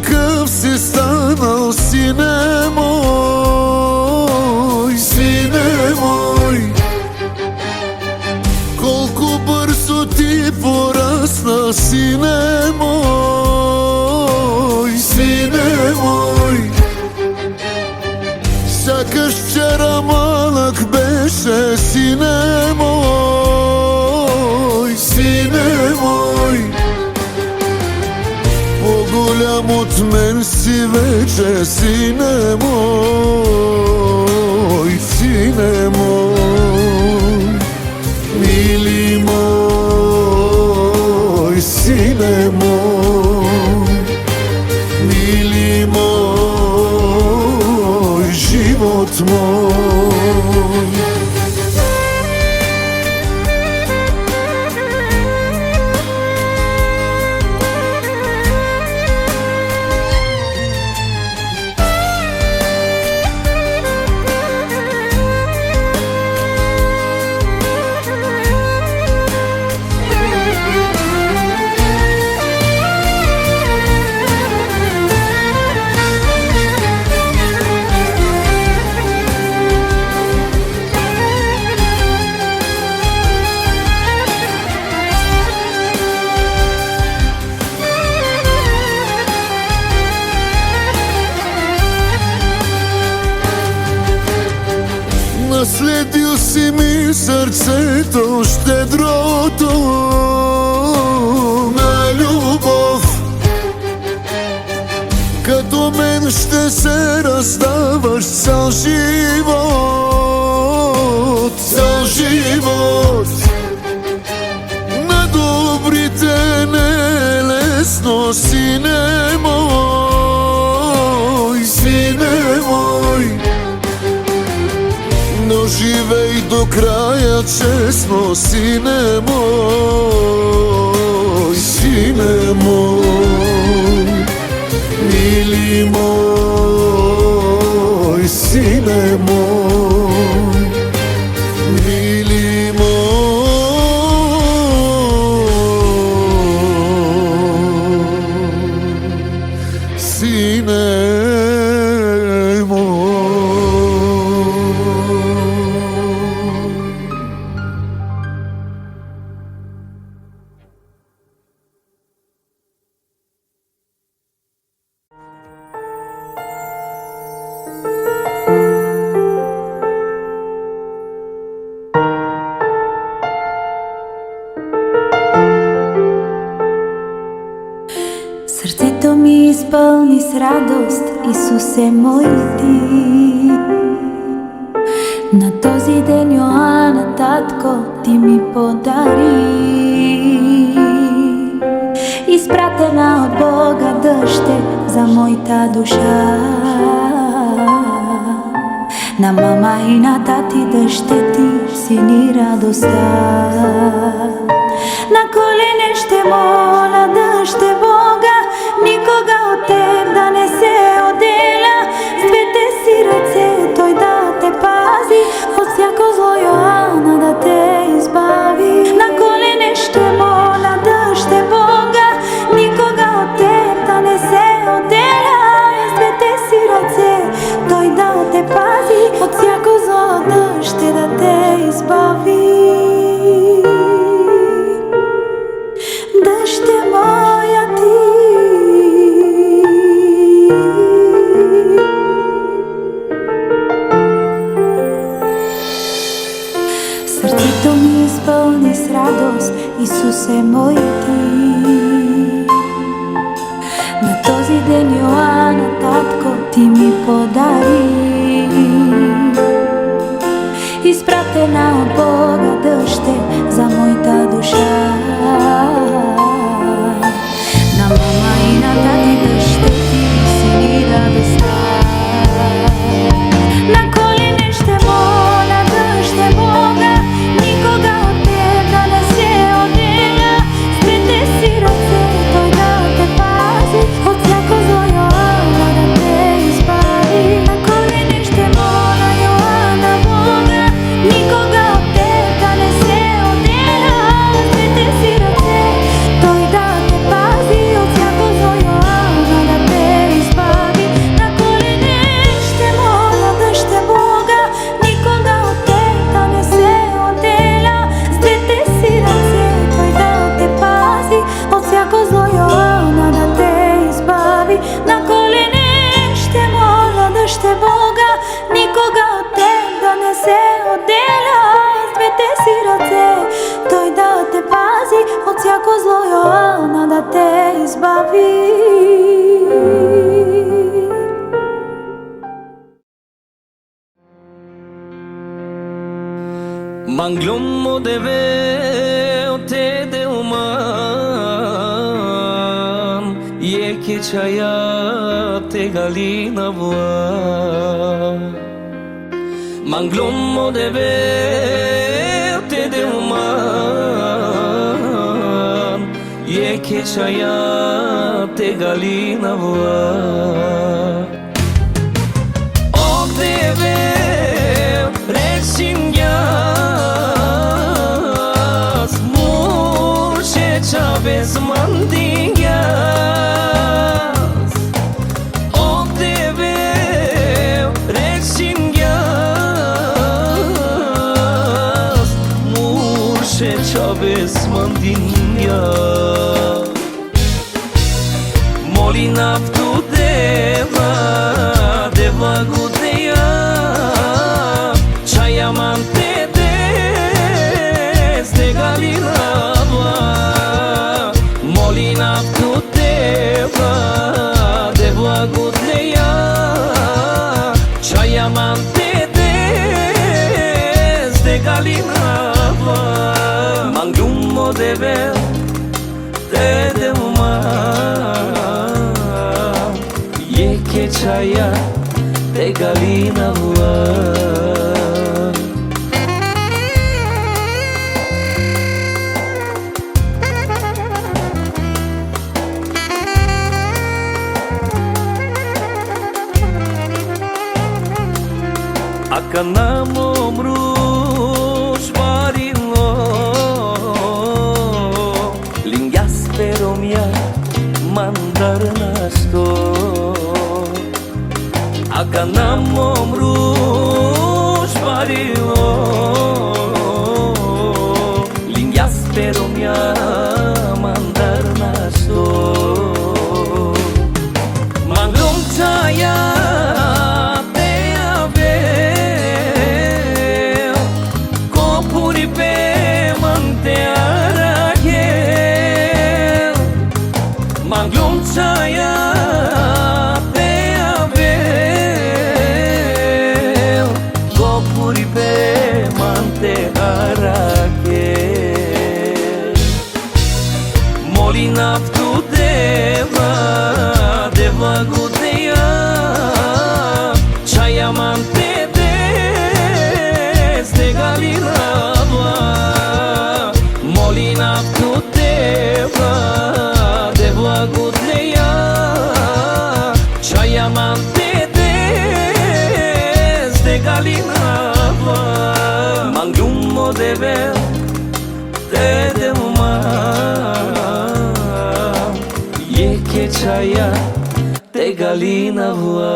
какъв си станал, сине мой, сине мой. Колко бързо ти порасна, сине мой, сине мой. Сякаш вчера малък беше, сине мой, сине мой. По-голям от мен си вече, сине мой, сине мой. Мили мой, сине мой, мили мой, живот мой. Наследил си ми сърцето, щедрото на любов. Като мен ще се раздаваш цял живот, цял живот. На добрите не е лесно, сине мой, сине мой. Но живей до края честно, сине мой, сине мой. Мили мой, сине мой, мили мой, сине мой. Сърцето ми изпълни с радост, Исусе мой ти. На този ден Йоана, татко, ти ми подари. Изпратена от Бога дъще за моята душа. На мама и на тати да ще ти сини радостта. На колене ще моля дъще Бога, никога от теб да не се отделя. С двете си ръце Той да те пази, от всяко зло Йоана да те избави. На колене ще моля дъще Бога, никога от теб да не се отделя. С двете си ръце Той да те пази, от всяко зло дъще да те избави. Дъще моя ти, сърцето ми изпълни с радост, Исусе мой ти. На този ден Йоана, татко, ти ми подари. Изпратена от Бога дъще за моята душа. На мама и на тати дъще ти сини радостта. На колене ще моля дъще Бога, никога от теб да не се отделя. С двете си ръце Той да те пази, от всяко зло Йоана да те избави. На колене ще моля Йоана Бога, никога от теб да deveu te de uman e que chaya te galina voa Manglomo deveu te de uman e que chaya te galina voa O deveu resingas Murche chaves mandingas O deveu resingas Murche chaves mandingas Molina tu deva gudeia Chayamante desde Galinava Molina tu deva gudeia Chayamante desde Galinava Mangumo deve de uma e que chaya de galina voa Akanamo mruz barilo Lingas peromia mandar nasto Akanamo mruz barilo Lingas peromia mandar nasto Mangrum chaya Manglum chaya pe avel Gopuri pe mante harake Molina tu deva gudeia Chaya mante desde Galinava Molina tu deva gudeia Chayamante desde Galinava Mangumo deve de uma e que chaya de Galinava